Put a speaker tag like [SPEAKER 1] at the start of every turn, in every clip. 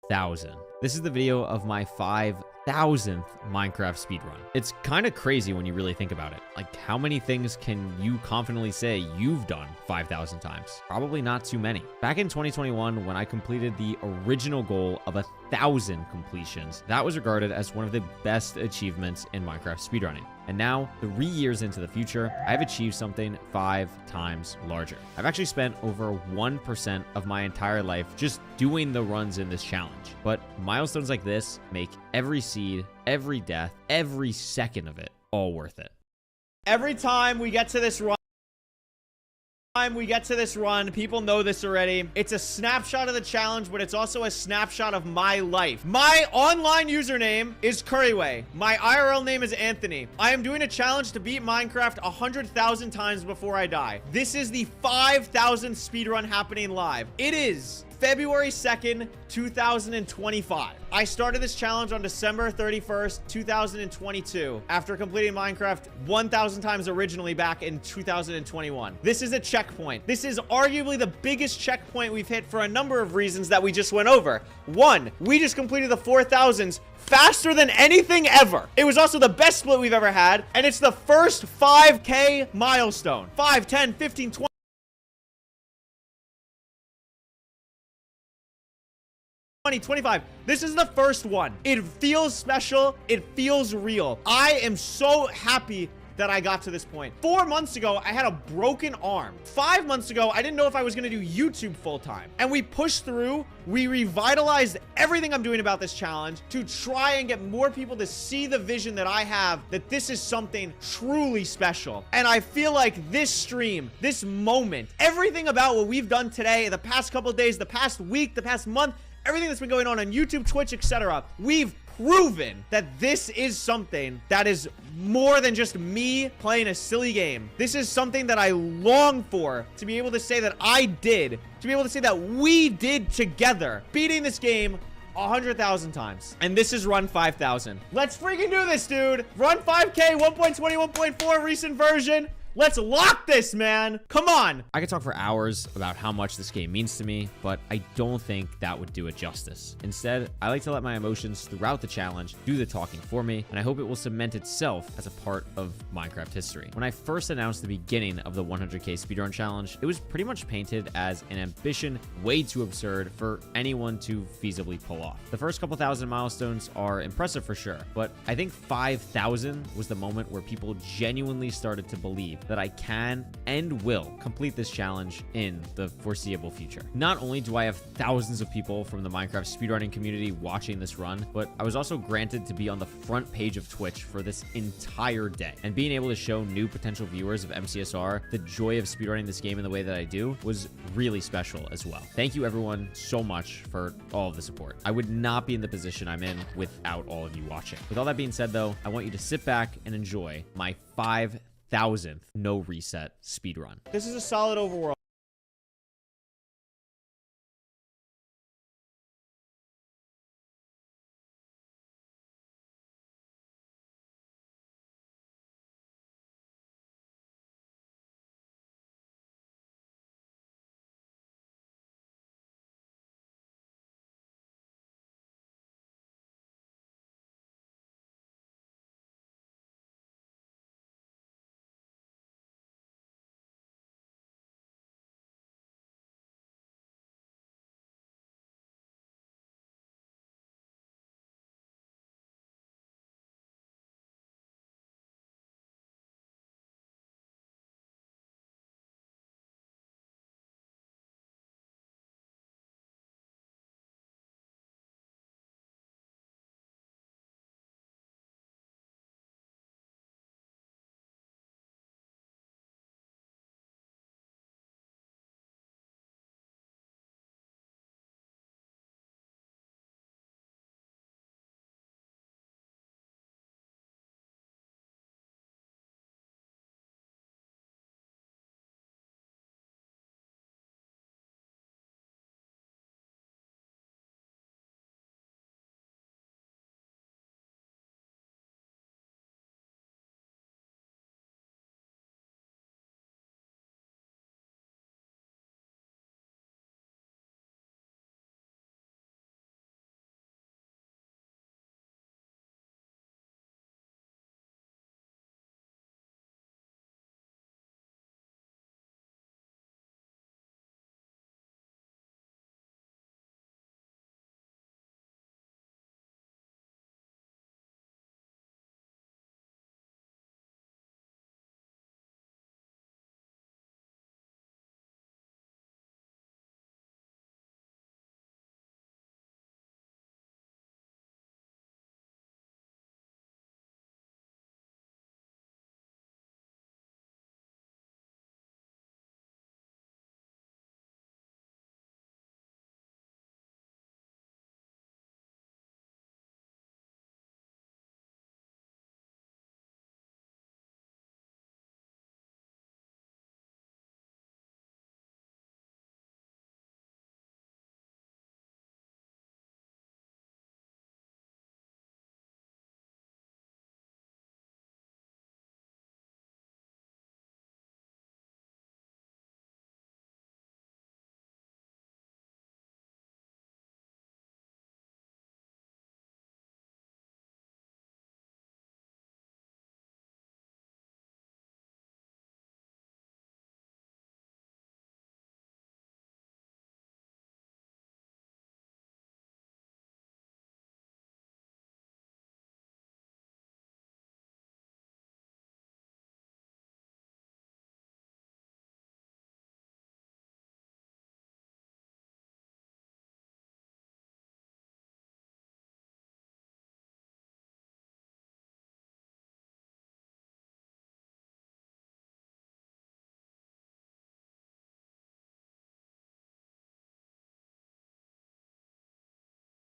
[SPEAKER 1] 5,000. This is the video of my 5,000th Minecraft speedrun. It's kind of crazy when you really think about it. Like, how many things can you confidently say you've done 5,000 times? Probably not too many. Back in 2021, when I completed the original goal of 1,000 completions, that was regarded as one of the best achievements in Minecraft speedrunning. And now, 3 years into the future, I've achieved something 5 times larger. I've actually spent over 1% of my entire life just doing the runs in this challenge. But milestones like this make every seed, every death, every second of it all worth it. Every time we get to this run, people know this already. It's a snapshot of the challenge, but it's also a snapshot of my life. My online username is Curryway. My IRL name is Anthony. I am doing a challenge to beat Minecraft 100,000 times before I die. This is the 5,000th speedrun happening live. It is February 2nd, 2025. I started this challenge on December 31st, 2022, after completing Minecraft 1,000 times originally back in 2021. This is a checkpoint. This is arguably the biggest checkpoint we've hit for a number of reasons that we just went over. One, we just completed the 4,000s faster than anything ever. It was also the best split we've ever had, and it's the first 5K milestone. 5, 10, 15, 20. 25. This is the first one. It feels special. It feels real. I am so happy that I got to this point. 4 months ago, I had a broken arm. 5 months ago, I didn't know if I was going to do YouTube full time. And we pushed through. We revitalized everything I'm doing about this challenge to try and get more people to see the vision that I have, that this is something truly special. And I feel like this stream, this moment, everything about what we've done today, the past couple of days, the past week, the past month, everything that's been going on YouTube, Twitch, etc. We've proven that this is something that is more than just me playing a silly game. This is something that I long for, to be able to say that I did, to be able to say that we did together, beating this game 100,000 times. And this is run 5,000. Let's freaking do this, dude. Run 5K 1.20, 1.4 recent version. Let's lock this, man. Come on. I could talk for hours about how much this game means to me, but I don't think that would do it justice. Instead, I like to let my emotions throughout the challenge do the talking for me, and I hope it will cement itself as a part of Minecraft history. When I first announced the beginning of the 100K speedrun challenge, it was pretty much painted as an ambition way too absurd for anyone to feasibly pull off. The first couple thousand milestones are impressive for sure, but I think 5,000 was the moment where people genuinely started to believe that I can and will complete this challenge in the foreseeable future. Not only do I have thousands of people from the Minecraft speedrunning community watching this run, but I was also granted to be on the front page of Twitch for this entire day. And being able to show new potential viewers of MCSR the joy of speedrunning this game in the way that I do was really special as well. Thank you everyone so much for all of the support. I would not be in the position I'm in without all of you watching. With all that being said though, I want you to sit back and enjoy my 5,000th no reset speedrun. This is a solid overworld.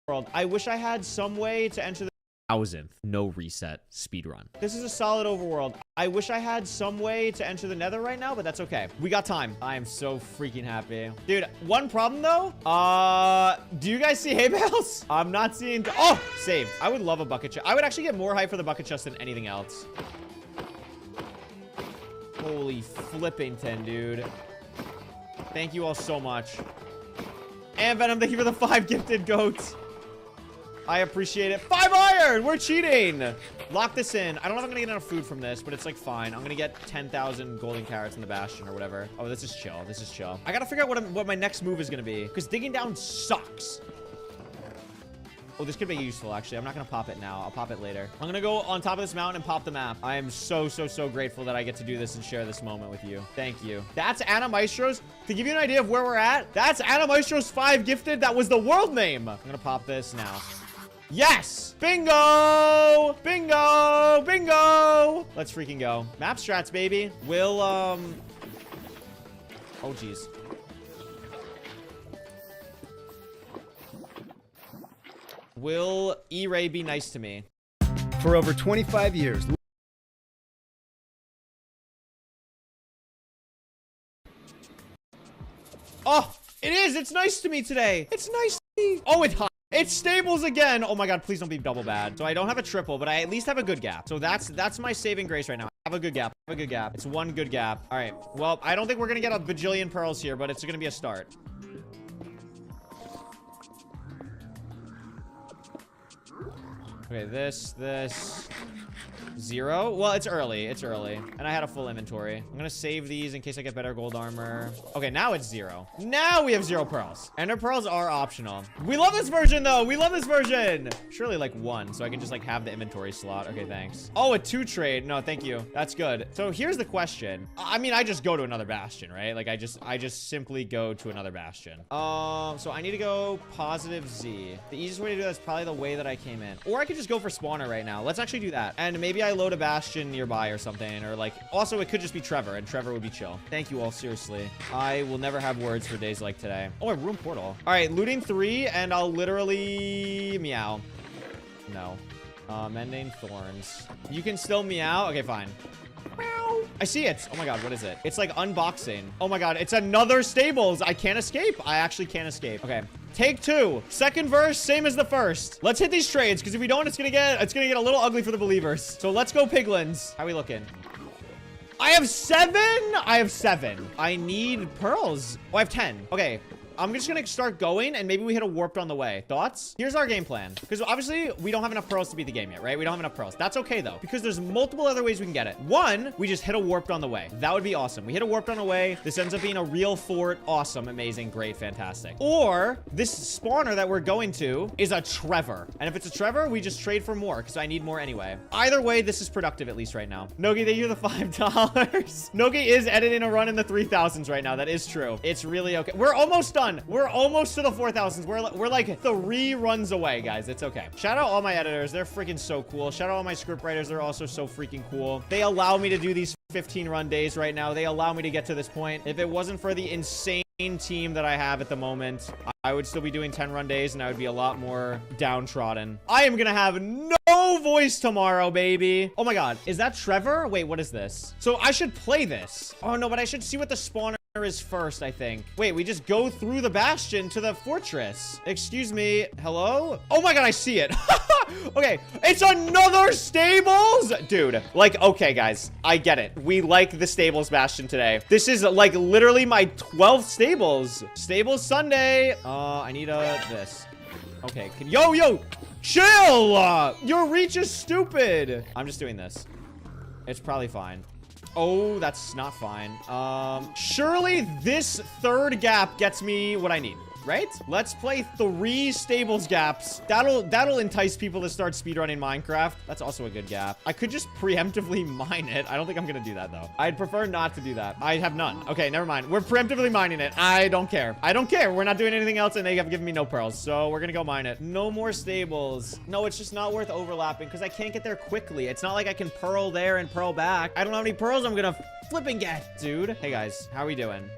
[SPEAKER 1] world. I wish I had some way to enter the 1000th. No reset. Speed run. This is a solid overworld. I wish I had some way to enter the nether right now, but that's okay. We got time. I am so freaking happy. Dude, one problem though. Do you guys see hay bales? I'm not seeing... Oh, saved. I would love a bucket chest. I would actually get more hype for the bucket chest than anything else. Holy flipping 10, dude. Thank you all so much. And Venom, thank you for the 5 gifted goats. I appreciate it. 5 iron! We're cheating! Lock this in. I don't know if I'm gonna get enough food from this, but it's like fine. I'm gonna get 10,000 golden carrots in the bastion or whatever. Oh, this is chill. This is chill. I gotta figure out what my next move is gonna be, because digging down sucks. Oh, this could be useful, actually. I'm not gonna pop it now. I'll pop it later. I'm gonna go on top of this mountain and pop the map. I am so grateful that I get to do this and share this moment with you. Thank you. That's Anna Maestro's. To give you an idea of where we're at, that's Anna Maestro's 5 gifted. That was the world name. I'm gonna pop this now. Yes! Bingo! Bingo! Bingo! Let's freaking go. Map strats, baby. Will, oh, geez. Will E-Ray be nice to me?
[SPEAKER 2] For over 25 years.
[SPEAKER 1] Oh, it is. It's nice to me today. It's nice to me. Oh, it's hot. It's stables again. Oh my god, please don't be double bad. So I don't have a triple, but I at least have a good gap. So that's my saving grace right now. I have a good gap. I have a good gap. It's one good gap. All right. Well, I don't think we're gonna get a bajillion pearls here, but it's gonna be a start. Okay, this. 0. Well, it's early. It's early. And I had a full inventory. I'm gonna save these in case I get better gold armor. Okay, now it's 0. Now we have 0 pearls. Ender pearls are optional. We love this version, though. We love this version. Surely like 1, so I can just like have the inventory slot. Okay, thanks. Oh, a 2 trade. No, thank you. That's good. So here's the question. I mean, I just go to another bastion, right? Like I just simply go to another bastion. So I need to go positive Z. The easiest way to do that is probably the way that I came in. Or I could just go for spawner right now. Let's actually do that. And maybe I load a bastion nearby or something, or like, also it could just be Trevor, and Trevor would be chill. Thank you all, seriously. I will never have words for days like today. Oh, a room portal. All right, looting 3, and I'll literally meow. No. Mending thorns. You can still meow. Okay, fine. Meow. I see it. Oh my god, what is it? It's like unboxing. Oh my god, it's another stables. I can't escape. I actually can't escape. Okay. Take 2. Second verse, same as the first. Let's hit these trades, because if we don't, it's gonna get a little ugly for the believers. So let's go piglins. How are we looking? I have 7. I have 7. I need pearls. Oh, I have 10. Okay. I'm just gonna start going, and maybe we hit a warped on the way. Thoughts? Here's our game plan. Because obviously, we don't have enough pearls to beat the game yet, right? We don't have enough pearls. That's okay, though. Because there's multiple other ways we can get it. 1, we just hit a warped on the way. That would be awesome. We hit a warped on the way. This ends up being a real fort. Awesome, amazing, great, fantastic. Or, this spawner that we're going to is a Trevor. And if it's a Trevor, we just trade for more, because I need more anyway. Either way, this is productive, at least right now. Nogi, thank you for the $5. Nogi is editing a run in the 3000s right now. That is true. It's really okay. We're almost done. We're almost to the 4000s. We're like 3 runs away, guys. It's okay. Shout out all my editors. They're freaking so cool. Shout out all my script writers. They're also so freaking cool. They allow me to do these 15 run days right now. They allow me to get to this point. If it wasn't for the insane team that I have at the moment, I would still be doing 10 run days, and I would be a lot more downtrodden. I am gonna have no voice tomorrow, baby. Oh my god, is that Trevor? Wait, what is this? So I should play this. Oh no, but I should see what the spawner is first, I think. Wait, we just go through the bastion to the fortress. Excuse me. Hello? Oh my god, I see it. Okay, it's another stables? Dude, like, okay, guys, I get it. We like the stables bastion today. This is like literally my 12th stables. Stables Sunday. I need this. Okay, yo, chill. Your reach is stupid. I'm just doing this. It's probably fine. Oh, that's not fine. Surely this 3rd gap gets me what I need, right? Let's play 3 stables gaps. That'll entice people to start speedrunning Minecraft. That's also a good gap. I could just preemptively mine it. I don't think I'm gonna do that, though. I'd prefer not to do that. I have none. Okay, never mind. We're preemptively mining it. I don't care. I don't care. We're not doing anything else, and they have given me no pearls, so we're gonna go mine it. No more stables. No, it's just not worth overlapping, because I can't get there quickly. It's not like I can pearl there and pearl back. I don't know how many pearls I'm gonna flipping get, dude. Hey, guys. How are we doing?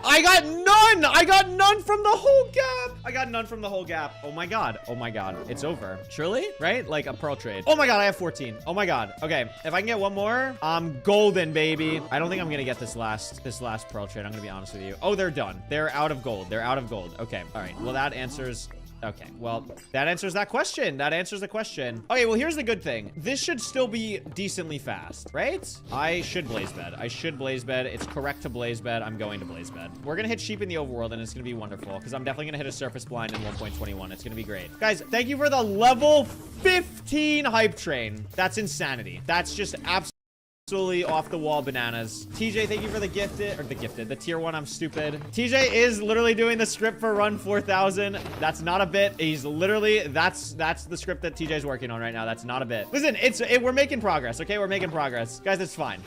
[SPEAKER 1] I got none. I got none from the whole gap. I got none from the whole gap. Oh my god. Oh my god. It's over. Surely, right? Like a pearl trade. Oh my god, I have 14. Oh my god. Okay, if I can get one more, I'm golden, baby. I don't think I'm gonna get this last pearl trade. I'm gonna be honest with you. Oh, they're done. They're out of gold. They're out of gold. Okay. All right. Well, that answers. Okay, well, that answers that question. That answers the question. Okay, well, here's the good thing. This should still be decently fast, right? I should blaze bed. I should blaze bed. It's correct to blaze bed. I'm going to blaze bed. We're gonna hit sheep in the overworld, and it's gonna be wonderful, because I'm definitely gonna hit a surface blind in 1.21. It's gonna be great. Guys, thank you for the level 15 hype train. That's insanity. That's just absolutely off the wall bananas. TJ, thank you for the the tier 1. I'm stupid. TJ is literally doing the script for run 4000. That's not a bit. He's literally, that's the script that TJ's working on right now. That's not a bit. Listen, we're making progress. Okay, we're making progress, guys. It's fine.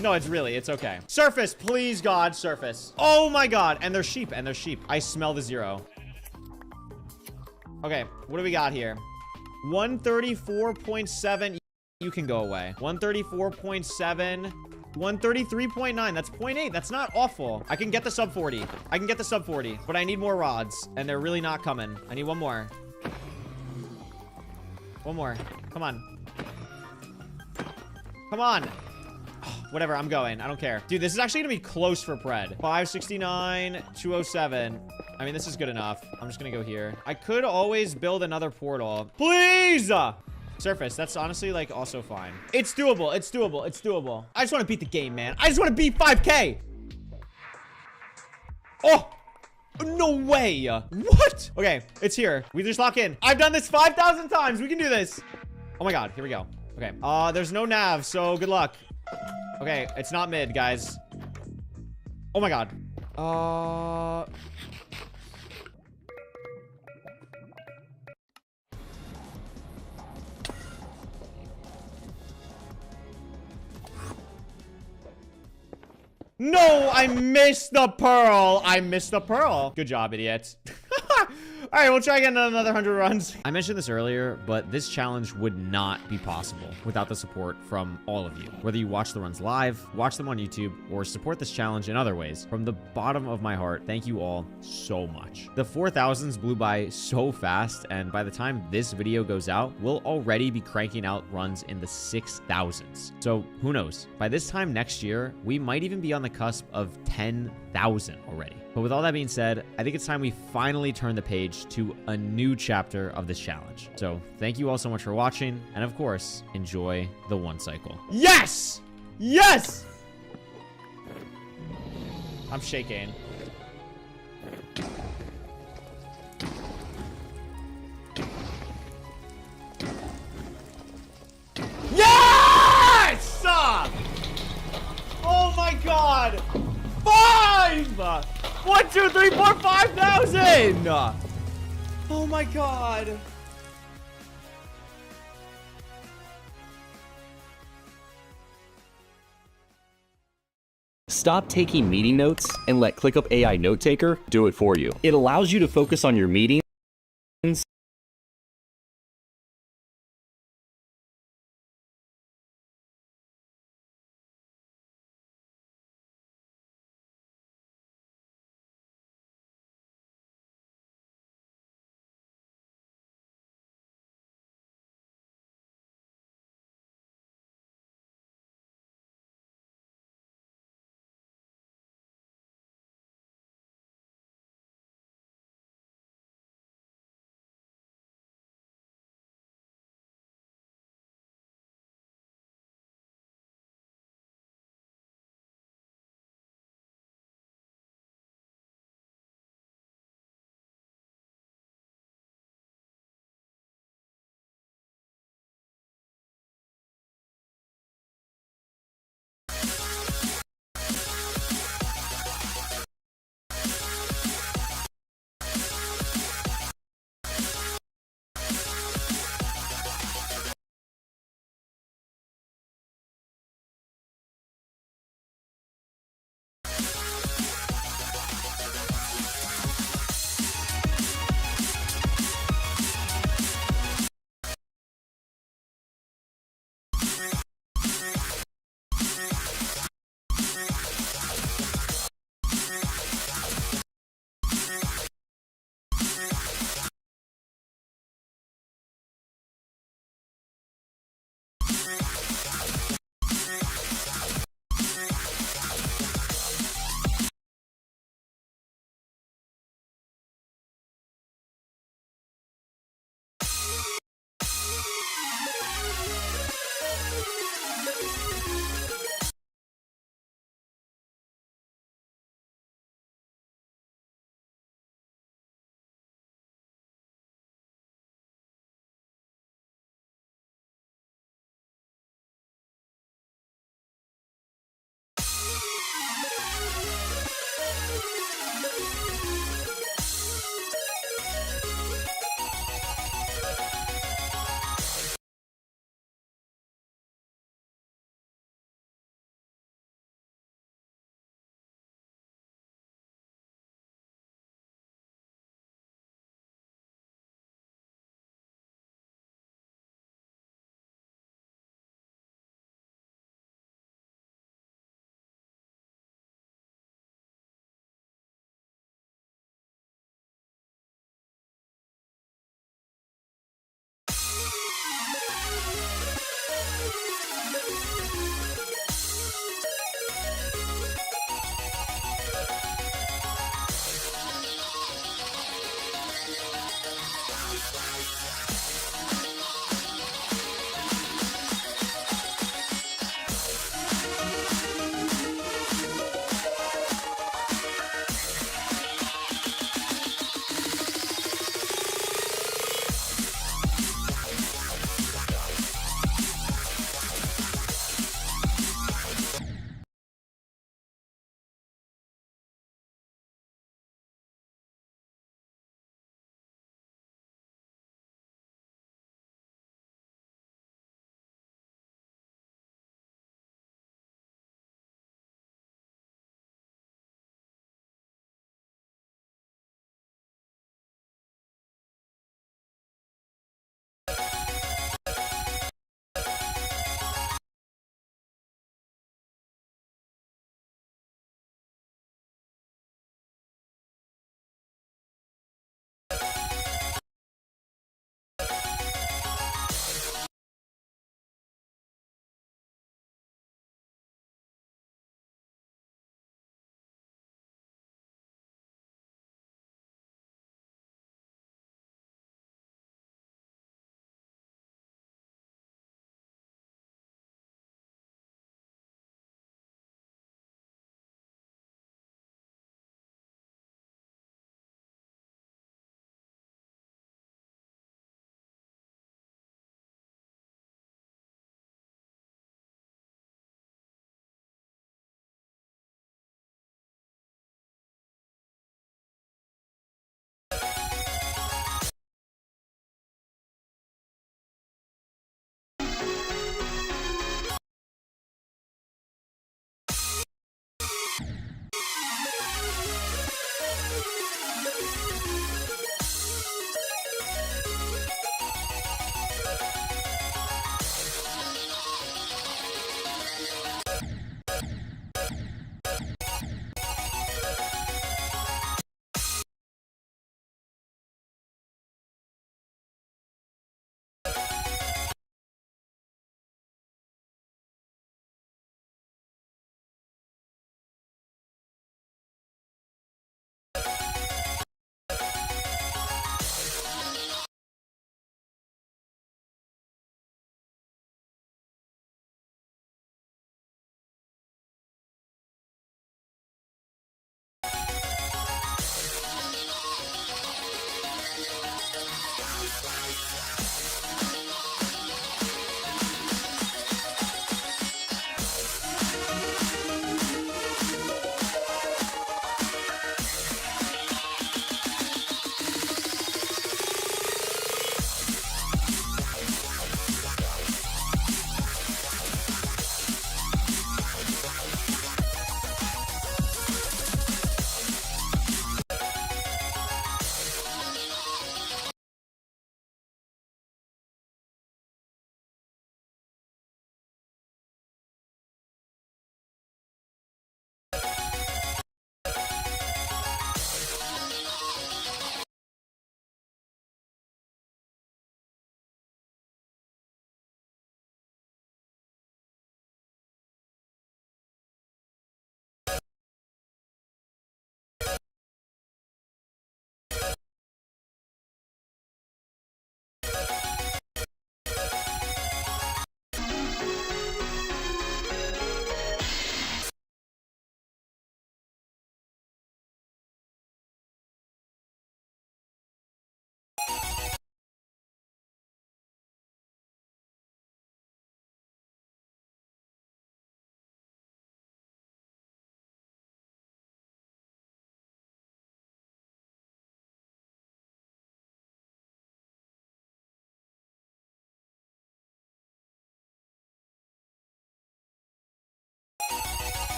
[SPEAKER 1] No, it's okay. Surface, please, God, surface. Oh my god. And they're sheep. I smell the 0. Okay, what do we got here? 134.7. You can go away. 134.7. 133.9. That's 0.8. That's not awful. I can get the sub 40. But I need more rods, and they're really not coming. I need one more. One more. Come on. Come on. Whatever, I'm going. I don't care. Dude, this is actually gonna be close for Pred. 569, 207. I mean, this is good enough. I'm just gonna go here. I could always build another portal. Please! Surface, that's honestly, like, also fine. It's doable. It's doable. I just want to beat the game, man. I just want to beat 5K. Oh! No way. What? Okay, it's here. We just lock in. I've done this 5,000 times. We can do this. Oh my god, here we go. Okay, there's no nav, so good luck. Okay, it's not mid, guys. Oh my god. No, I missed the pearl. Good job, idiot. All right, we'll try again another 100 runs. I mentioned this earlier, but this challenge would not be possible without the support from all of you. Whether you watch the runs live, watch them on YouTube, or support this challenge in other ways, from the bottom of my heart, thank you all so much. The 4,000s blew by so fast, and by the time this video goes out, we'll already be cranking out runs in the 6,000s. So who knows? By this time next year, we might even be on the cusp of 10,000 already. But with all that being said, I think it's time we finally turn the page to a new chapter of this challenge. So thank you all so much for watching, and of course, enjoy the 1 cycle. Yes! Yes! I'm shaking. Yes! Oh my god! 5! 1, 2, 3, 4, 5,000! Oh my god.
[SPEAKER 3] Stop taking meeting notes and let ClickUp AI Note Taker do it for you. It allows you to focus on your meetings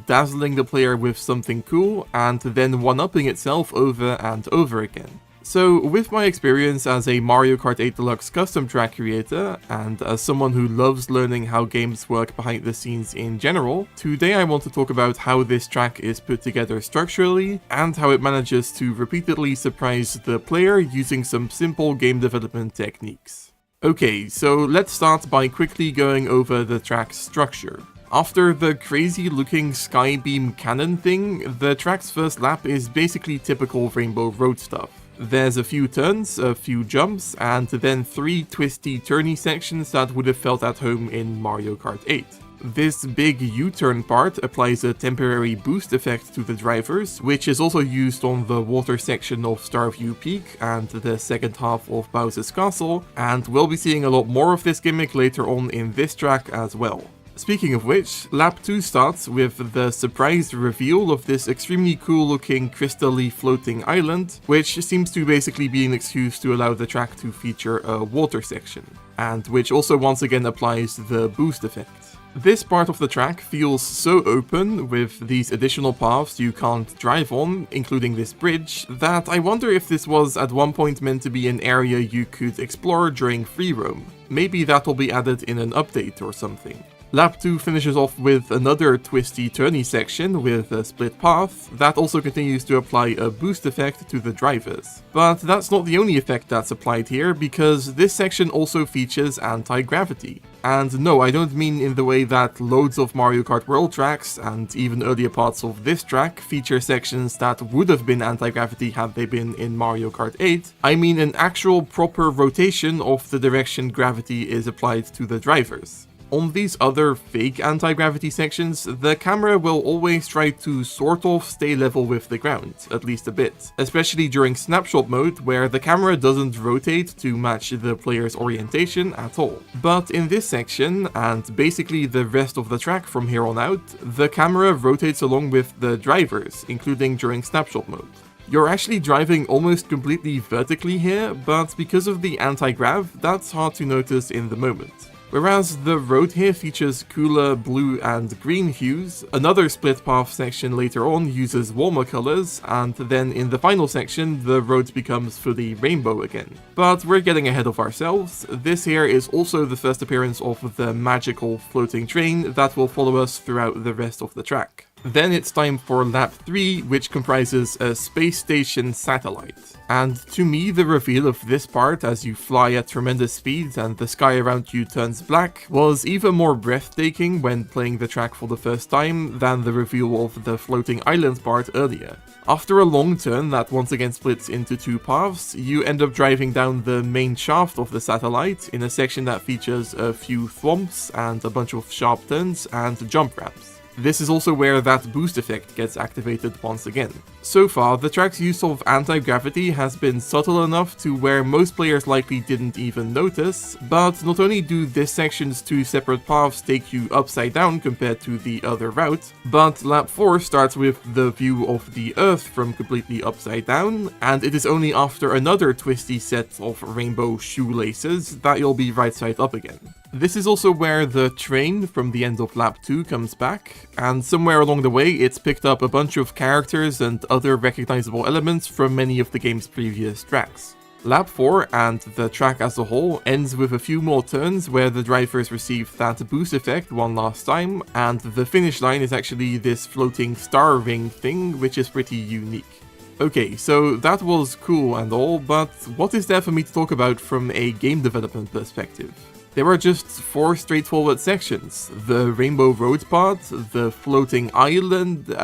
[SPEAKER 4] dazzling the player with something cool, and then one-upping itself over and over again. So, with my experience as a Mario Kart 8 Deluxe custom track creator, and as someone who loves learning how games work behind the scenes in general, today I want to talk about how this track is put together structurally, and how it manages to repeatedly surprise the player using some simple game development techniques. Okay, so let's start by quickly going over the track's structure. After the crazy looking Skybeam cannon thing, the track's first lap is basically typical Rainbow Road stuff. There's a few turns, a few jumps, and then 3 twisty turny sections that would have felt at home in Mario Kart 8. This big U-turn part applies a temporary boost effect to the drivers, which is also used on the water section of Starview Peak and the second half of Bowser's Castle, and we'll be seeing a lot more of this gimmick later on in this track as well. Speaking of which, lap 2 starts with the surprise reveal of this extremely cool looking crystally floating island, which seems to basically be an excuse to allow the track to feature a water section, and which also once again applies the boost effect. This part of the track feels so open, with these additional paths you can't drive on, including this bridge, that I wonder if this was at one point meant to be an area you could explore during free roam. Maybe that'll be added in an update or something. Lap 2 finishes off with another twisty turny section with a split path that also continues to apply a boost effect to the drivers. But that's not the only effect that's applied here, because this section also features anti-gravity. And no, I don't mean in the way that loads of Mario Kart World tracks, and even earlier parts of this track, feature sections that would have been anti-gravity had they been in Mario Kart 8. I mean an actual proper rotation of the direction gravity is applied to the drivers. On these other fake anti-gravity sections, the camera will always try to sort of stay level with the ground, at least a bit, especially during snapshot mode where the camera doesn't rotate to match the player's orientation at all. But in this section, and basically the rest of the track from here on out, the camera rotates along with the drivers, including during snapshot mode. You're actually driving almost completely vertically here, but because of the anti-grav, that's hard to notice in the moment. Whereas the road here features cooler blue and green hues, another split path section later on uses warmer colors, and then in the final section the road becomes fully rainbow again. But we're getting ahead of ourselves. This here is also the first appearance of the magical floating train that will follow us throughout the rest of the track. Then it's time for lap 3, which comprises a space station satellite. And to me, the reveal of this part as you fly at tremendous speeds and the sky around you turns black was even more breathtaking when playing the track for the first time than the reveal of the floating island part earlier. After a long turn that once again splits into 2 paths, you end up driving down the main shaft of the satellite in a section that features a few thwomps and a bunch of sharp turns and jump ramps. This is also where that boost effect gets activated once again. So far, the track's use of anti-gravity has been subtle enough to where most players likely didn't even notice, but not only do this section's 2 separate paths take you upside down compared to the other route, but lap 4 starts with the view of the Earth from completely upside down, and it is only after another twisty set of rainbow shoelaces that you'll be right side up again. This is also where the train from the end of lap 2 comes back, and somewhere along the way it's picked up a bunch of characters and other recognizable elements from many of the game's previous tracks. Lap 4 and the track as a whole ends with a few more turns where the drivers receive that boost effect one last time, and the finish line is actually this floating star ring thing, which is pretty unique. Okay, so that was cool and all, but what is there for me to talk about from a game development perspective? There are just 4 straightforward sections. The Rainbow Road part, the floating island...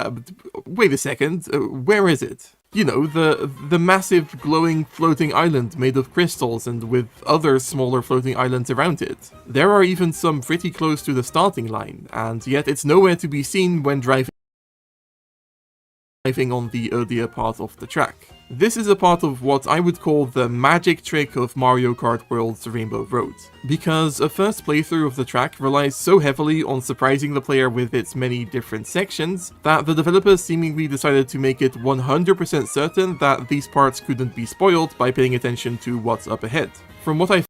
[SPEAKER 4] wait a second, where is it? You know, the massive glowing floating island made of crystals and with other smaller floating islands around it. There are even some pretty close to the starting line, and yet it's nowhere to be seen when driving on the earlier part of the track. This is a part of what I would call the magic trick of Mario Kart World's Rainbow Road, because a first playthrough of the track relies so heavily on surprising the player with its many different sections that the developers seemingly decided to make it 100% certain that these parts couldn't be spoiled by paying attention to what's up ahead. From what I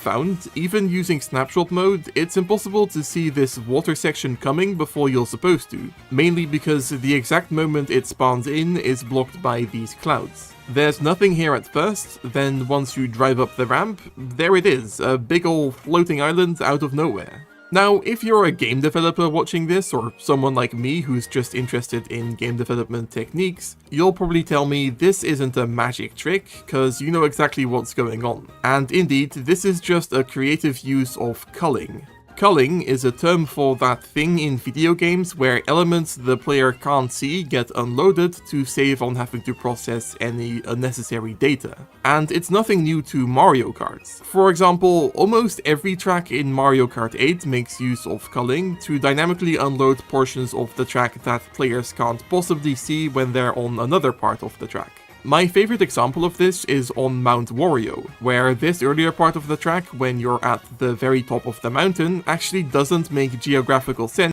[SPEAKER 4] found, even using snapshot mode, it's impossible to see this water section coming before you're supposed to, mainly because the exact moment it spawns in is blocked by these clouds. There's nothing here at first, then once you drive up the ramp, there it is, a big ol' floating island out of nowhere. Now, if you're a game developer watching this, or someone like me who's just interested in game development techniques, you'll probably tell me this isn't a magic trick, cause you know exactly what's going on. And indeed, this is just a creative use of culling. Culling is a term for that thing in video games where elements the player can't see get unloaded to save on having to process any unnecessary data. And it's nothing new to Mario Kart. For example, almost every track in Mario Kart 8 makes use of culling to dynamically unload portions of the track that players can't possibly see when they're on another part of the track. My favorite example of this is on Mount Wario, where this earlier part of the track, when you're at the very top of the mountain, actually doesn't make geographical sense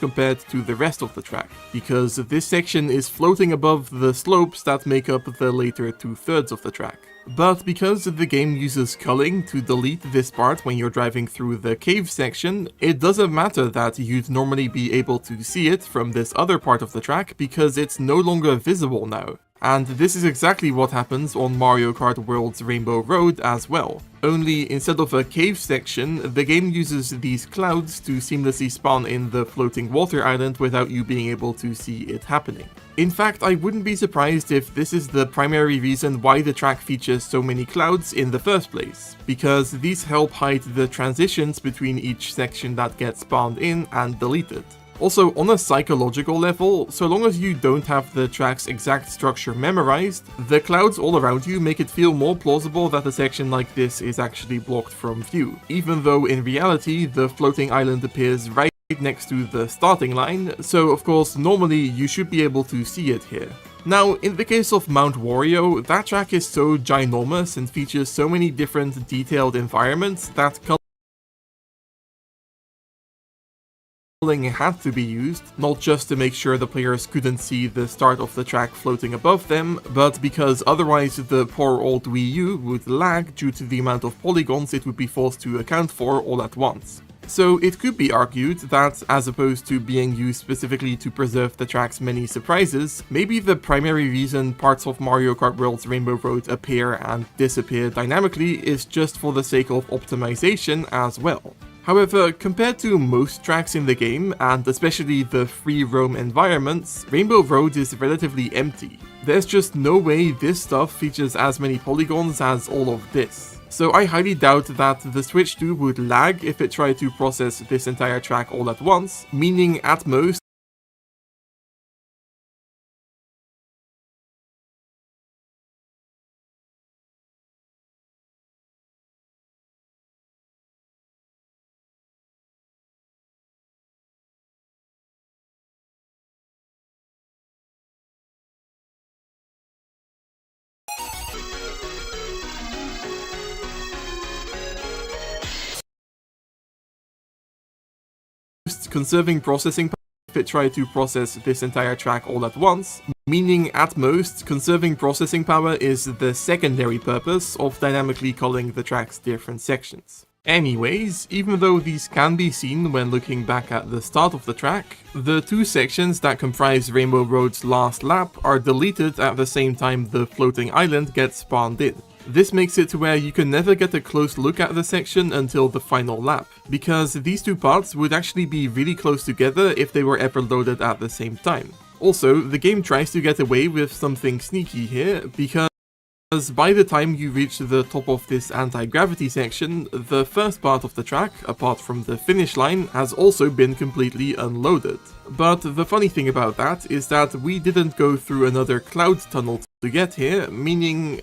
[SPEAKER 4] compared to the rest of the track, because this section is floating above the slopes that make up the later 2/3 of the track. But because the game uses culling to delete this part when you're driving through the cave section, it doesn't matter that you'd normally be able to see it from this other part of the track because it's no longer visible now. And this is exactly what happens on Mario Kart World's Rainbow Road as well. Only instead of a cave section, the game uses these clouds to seamlessly spawn in the floating water island without you being able to see it happening. In fact, I wouldn't be surprised if this is the primary reason why the track features so many clouds in the first place, because these help hide the transitions between each section that gets spawned in and deleted. Also, on a psychological level, so long as you don't have the track's exact structure memorized, the clouds all around you make it feel more plausible that a section like this is actually blocked from view, even though in reality the floating island appears right next to the starting line, so of course normally you should be able to see it here. Now, in the case of Mount Wario, that track is so ginormous and features so many different detailed environments that culling had to be used, not just to make sure the players couldn't see the start of the track floating above them, but because otherwise the poor old Wii U would lag due to the amount of polygons it would be forced to account for all at once. So it could be argued that, as opposed to being used specifically to preserve the track's many surprises, maybe the primary reason parts of Mario Kart World's Rainbow Road appear and disappear dynamically is just for the sake of optimization as well. However, compared to most tracks in the game, and especially the free roam environments, Rainbow Road is relatively empty. There's just no way this stuff features as many polygons as all of this. So I highly doubt that the Switch 2 would lag if it tried to process this entire track all at once, meaning at most conserving processing power if it tried to process this entire track all at once, meaning at most, conserving processing power is the secondary purpose of dynamically culling the track's different sections. Anyways, even though these can be seen when looking back at the start of the track, the two sections that comprise Rainbow Road's last lap are deleted at the same time the floating island gets spawned in. This makes it to where you can never get a close look at the section until the final lap, because these two parts would actually be really close together if they were ever loaded at the same time. Also, the game tries to get away with something sneaky here, because by the time you reach the top of this anti-gravity section, the first part of the track, apart from the finish line, has also been completely unloaded. But the funny thing about that is that we didn't go through another cloud tunnel to get here, meaning,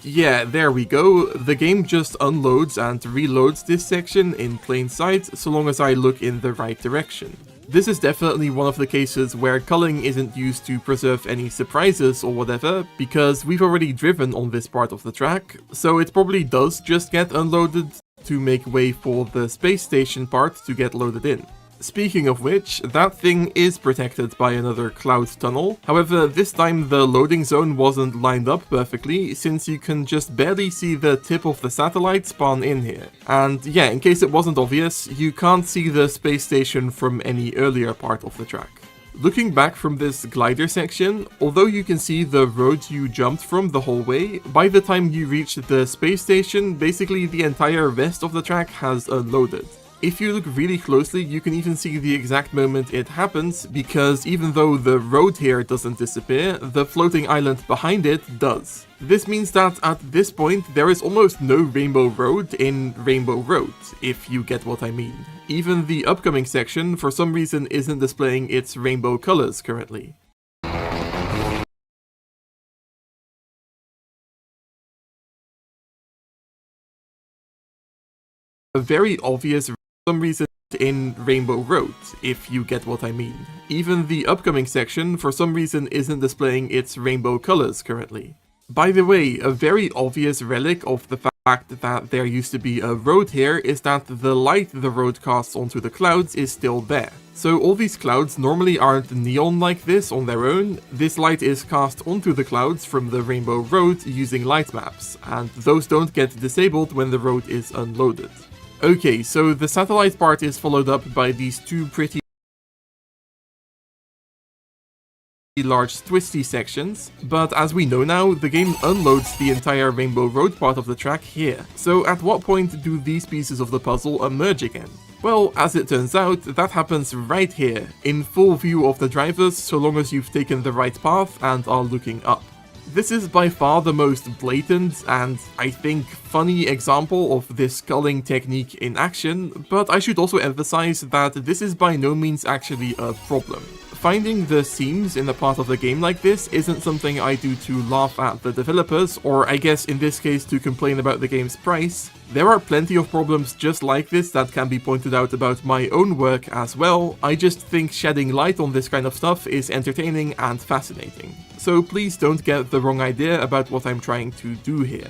[SPEAKER 4] yeah, there we go, the game just unloads and reloads this section in plain sight so long as I look in the right direction. This is definitely one of the cases where culling isn't used to preserve any surprises or whatever, because we've already driven on this part of the track, so it probably does just get unloaded to make way for the space station part to get loaded in. Speaking of which, that thing is protected by another cloud tunnel. However, this time the loading zone wasn't lined up perfectly, since you can just barely see the tip of the satellite spawn in here. And yeah, in case it wasn't obvious, you can't see the space station from any earlier part of the track. Looking back from this glider section, although you can see the road you jumped from the whole way, by the time you reach the space station, basically the entire rest of the track has unloaded. If you look really closely, you can even see the exact moment it happens, because even though the road here doesn't disappear, the floating island behind it does. This means that at this point, there is almost no Rainbow Road in Rainbow Road, if you get what I mean. Even the upcoming section, for some reason, isn't displaying its rainbow colors currently. A very obvious some reason in Rainbow Road, if you get what I mean. Even the upcoming section, for some reason, isn't displaying its rainbow colors currently. By the way, a very obvious relic of the fact that there used to be a road here is that the light the road casts onto the clouds is still there. So all these clouds normally aren't neon like this on their own. This light is cast onto the clouds from the Rainbow Road using light maps, and those don't get disabled when the road is unloaded. Okay, so the satellite part is followed up by these two pretty large twisty sections, but as we know now, the game unloads the entire Rainbow Road part of the track here. So at what point do these pieces of the puzzle emerge again? Well, as it turns out, that happens right here, in full view of the drivers so long as you've taken the right path and are looking up. This is by far the most blatant and, I think, funny example of this culling technique in action, but I should also emphasize that this is by no means actually a problem. Finding the seams in a part of the game like this isn't something I do to laugh at the developers, or I guess in this case to complain about the game's price. There are plenty of problems just like this that can be pointed out about my own work as well. I just think shedding light on this kind of stuff is entertaining and fascinating. So please don't get the wrong idea about what I'm trying to do here.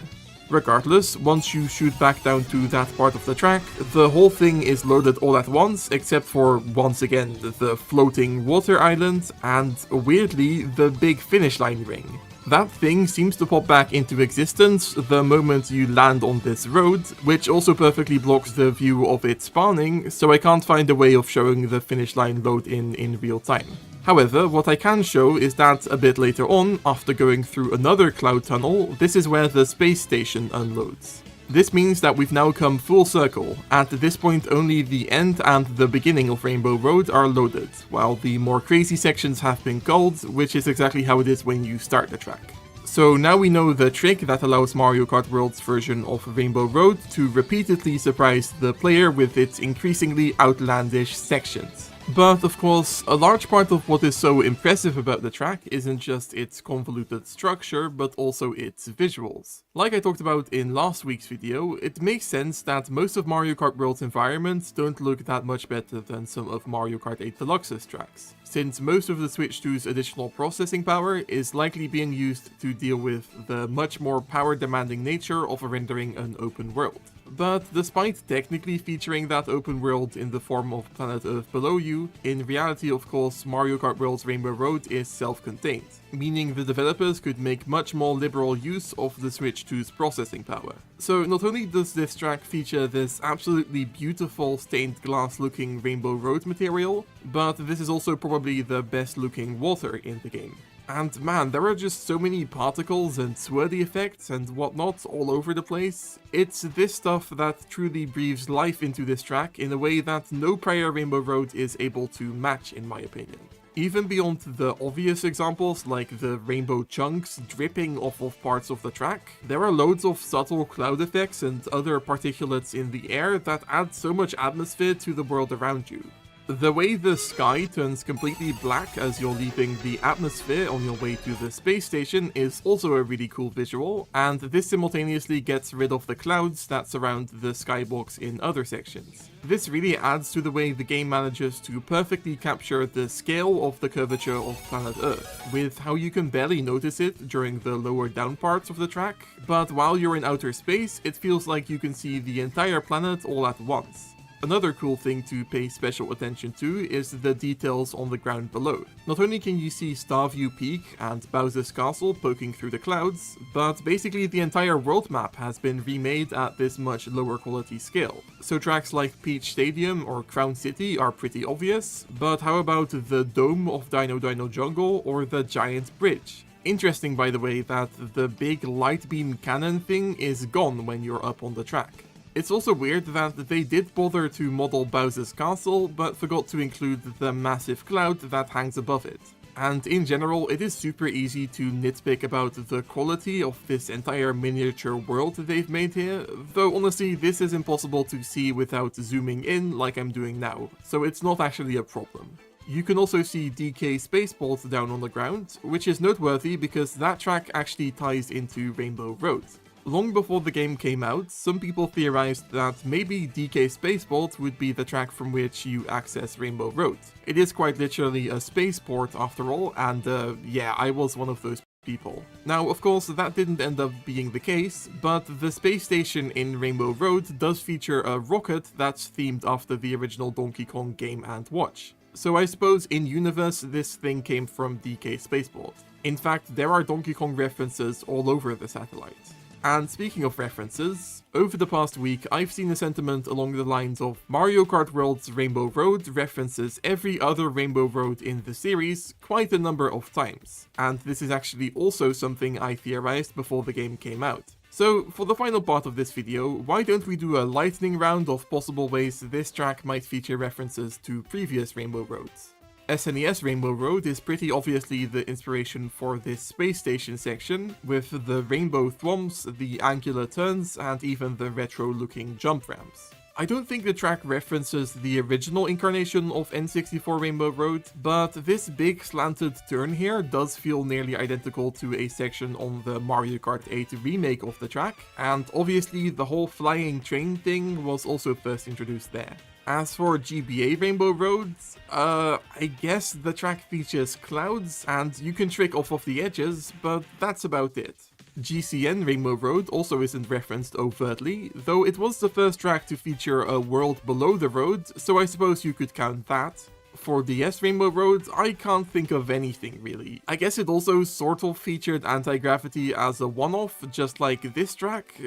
[SPEAKER 4] Regardless, once you shoot back down to that part of the track, the whole thing is loaded all at once, except for, once again, the floating water island, and, weirdly, the big finish line ring. That thing seems to pop back into existence the moment you land on this road, which also perfectly blocks the view of it spawning, so I can't find a way of showing the finish line load in real time. However, what I can show is that a bit later on, after going through another cloud tunnel, this is where the space station unloads. This means that we've now come full circle. At this point only the end and the beginning of Rainbow Road are loaded, while the more crazy sections have been culled, which is exactly how it is when you start the track. So now we know the trick that allows Mario Kart World's version of Rainbow Road to repeatedly surprise the player with its increasingly outlandish sections. But of course, a large part of what is so impressive about the track isn't just its convoluted structure, but also its visuals. Like I talked about in last week's video, it makes sense that most of Mario Kart World's environments don't look that much better than some of Mario Kart 8 Deluxe's tracks, since most of the Switch 2's additional processing power is likely being used to deal with the much more power-demanding nature of rendering an open world. But despite technically featuring that open world in the form of Planet Earth below you, in reality of course Mario Kart World's Rainbow Road is self-contained, meaning the developers could make much more liberal use of the Switch 2's processing power. So not only does this track feature this absolutely beautiful stained glass looking Rainbow Road material, but this is also probably the best looking water in the game. And man, there are just so many particles and swirly effects and whatnot all over the place. It's this stuff that truly breathes life into this track in a way that no prior Rainbow Road is able to match in my opinion. Even beyond the obvious examples like the rainbow chunks dripping off of parts of the track, there are loads of subtle cloud effects and other particulates in the air that add so much atmosphere to the world around you. The way the sky turns completely black as you're leaving the atmosphere on your way to the space station is also a really cool visual, and this simultaneously gets rid of the clouds that surround the skybox in other sections. This really adds to the way the game manages to perfectly capture the scale of the curvature of planet Earth, with how you can barely notice it during the lower down parts of the track, but while you're in outer space, it feels like you can see the entire planet all at once. Another cool thing to pay special attention to is the details on the ground below. Not only can you see Starview Peak and Bowser's Castle poking through the clouds, but basically the entire world map has been remade at this much lower quality scale. So tracks like Peach Stadium or Crown City are pretty obvious, but how about the dome of Dino Dino Jungle or the giant bridge? Interesting, by the way, that the big light beam cannon thing is gone when you're up on the track. It's also weird that they did bother to model Bowser's Castle, but forgot to include the massive cloud that hangs above it. And in general, it is super easy to nitpick about the quality of this entire miniature world they've made here, though honestly this is impossible to see without zooming in like I'm doing now, so it's not actually a problem. You can also see DK Spaceport down on the ground, which is noteworthy because that track actually ties into Rainbow Road. Long before the game came out, some people theorized that maybe DK Spaceport would be the track from which you access Rainbow Road. It is quite literally a spaceport after all, and yeah, I was one of those people. Now, of course, that didn't end up being the case, but the space station in Rainbow Road does feature a rocket that's themed after the original Donkey Kong game and watch. So I suppose in-universe this thing came from DK Spaceport. In fact, there are Donkey Kong references all over the satellite. And speaking of references, over the past week I've seen a sentiment along the lines of Mario Kart World's Rainbow Road references every other Rainbow Road in the series quite a number of times, and this is actually also something I theorized before the game came out. So for the final part of this video, why don't we do a lightning round of possible ways this track might feature references to previous Rainbow Roads. SNES Rainbow Road is pretty obviously the inspiration for this space station section, with the rainbow thwomps, the angular turns, and even the retro-looking jump ramps. I don't think the track references the original incarnation of N64 Rainbow Road, but this big slanted turn here does feel nearly identical to a section on the Mario Kart 8 remake of the track, and obviously the whole flying train thing was also first introduced there. As for GBA Rainbow Roads, I guess the track features clouds and you can trick off of the edges, but that's about it. GCN Rainbow Road also isn't referenced overtly, though it was the first track to feature a world below the road, so I suppose you could count that. For DS Rainbow Road, I can't think of anything really. I guess it also sort of featured anti-gravity as a one-off, just like this track?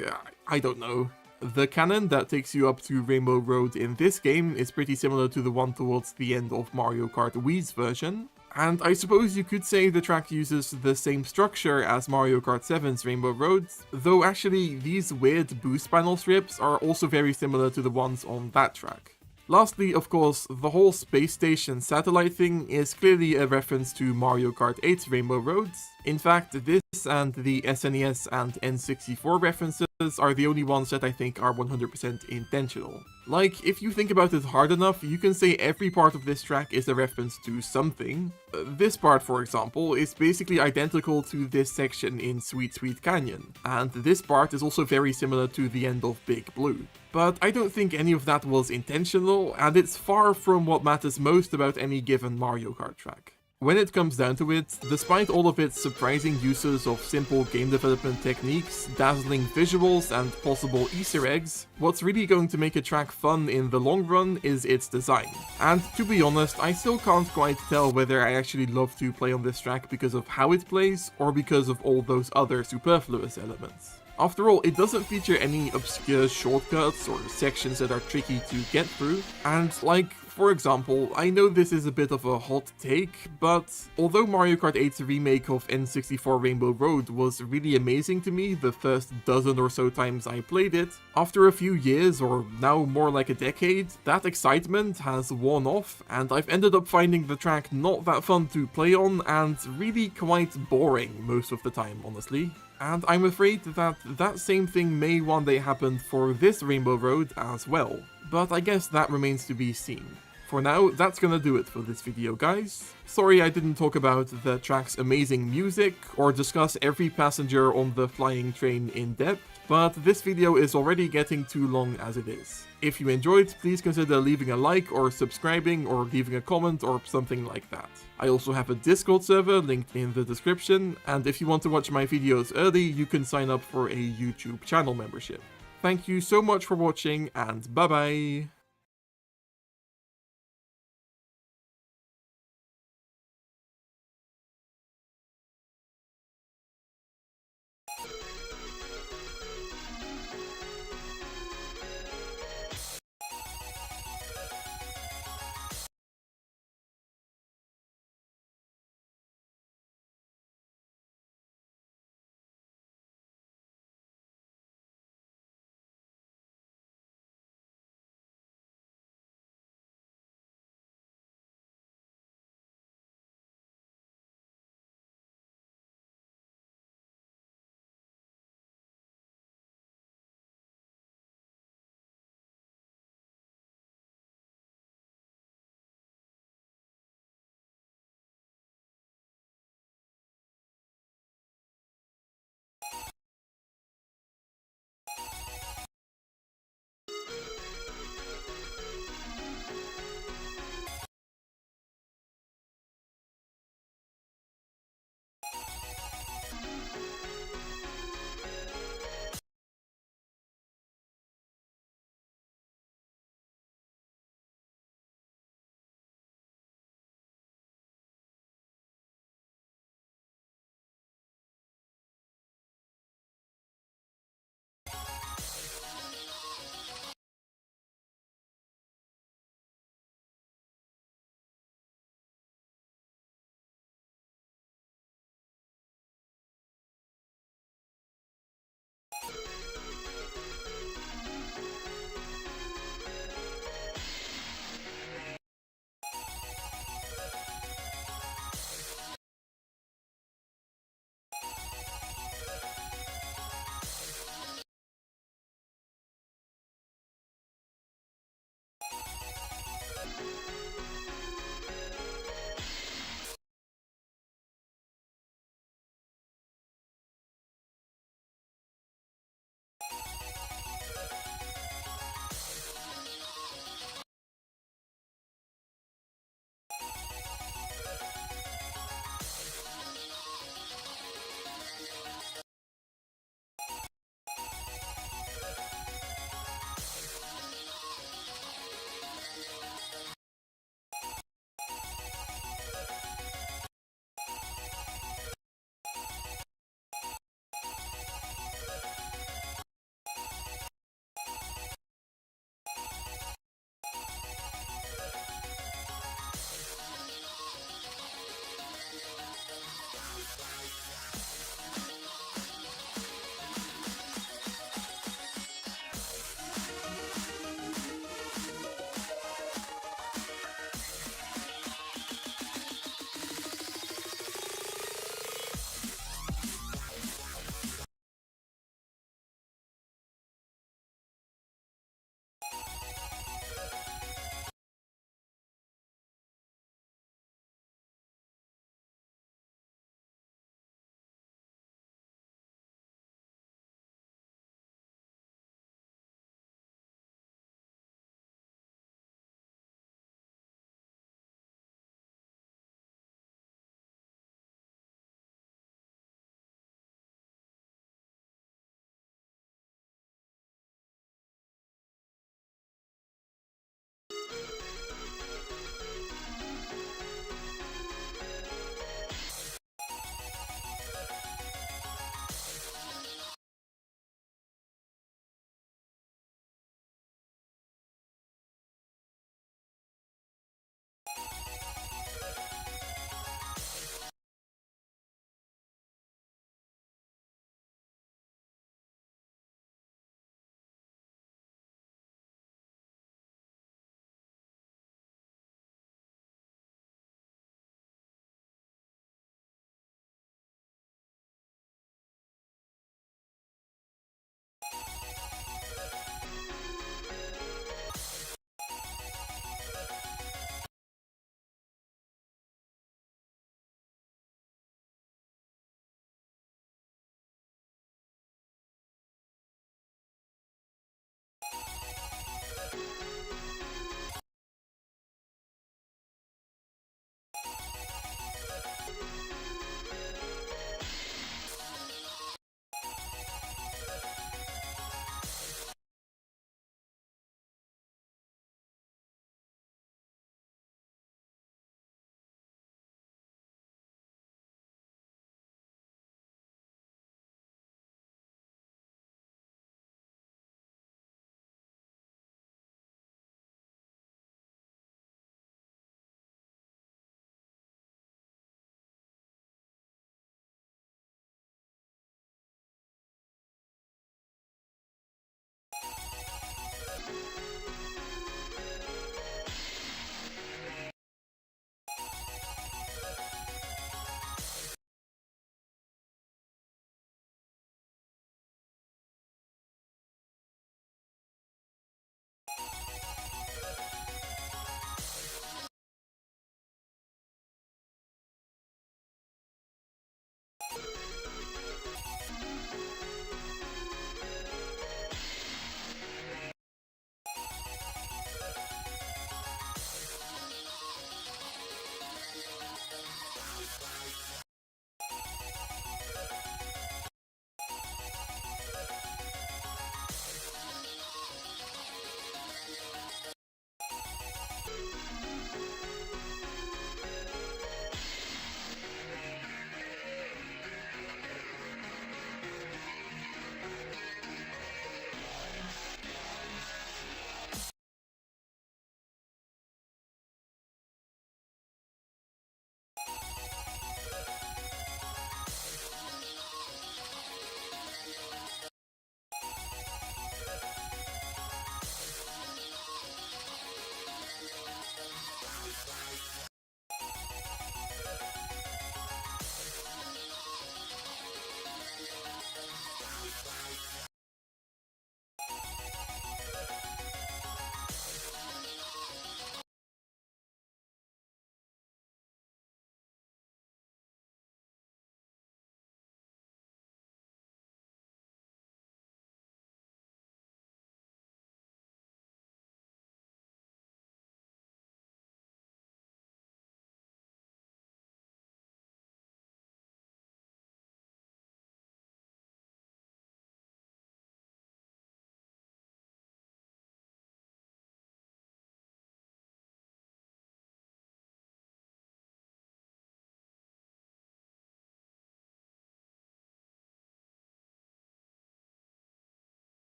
[SPEAKER 4] I don't know. The cannon that takes you up to Rainbow Road in this game is pretty similar to the one towards the end of Mario Kart Wii's version, and I suppose you could say the track uses the same structure as Mario Kart 7's Rainbow Road, though actually these weird boost panel strips are also very similar to the ones on that track. Lastly, of course, the whole space station satellite thing is clearly a reference to Mario Kart 8's Rainbow Road. In fact, this and the SNES and N64 references are the only ones that I think are 100% intentional. Like, if you think about it hard enough, you can say every part of this track is a reference to something. This part, for example, is basically identical to this section in Sweet Sweet Canyon, and this part is also very similar to the end of Big Blue. But I don't think any of that was intentional, and it's far from what matters most about any given Mario Kart track. When it comes down to it, despite all of its surprising uses of simple game development techniques, dazzling visuals, and possible Easter eggs, what's really going to make a track fun in the long run is its design. And to be honest, I still can't quite tell whether I actually love to play on this track because of how it plays, or because of all those other superfluous elements. After all, it doesn't feature any obscure shortcuts or sections that are tricky to get through, and like, for example, I know this is a bit of a hot take, but although Mario Kart 8's remake of N64 Rainbow Road was really amazing to me the first dozen or so times I played it, after a few years, or now more like a decade, that excitement has worn off, and I've ended up finding the track not that fun to play on, and really quite boring most of the time, honestly. And I'm afraid that that same thing may one day happen for this Rainbow Road as well, but I guess that remains to be seen. For now, that's gonna do it for this video, guys. Sorry I didn't talk about the track's amazing music, or discuss every passenger on the flying train in depth, but this video is already getting too long as it is. If you enjoyed, please consider leaving a like or subscribing or leaving a comment or something like that. I also have a Discord server linked in the description, and if you want to watch my videos early, you can sign up for a YouTube channel membership. Thank you so much for watching, and bye bye!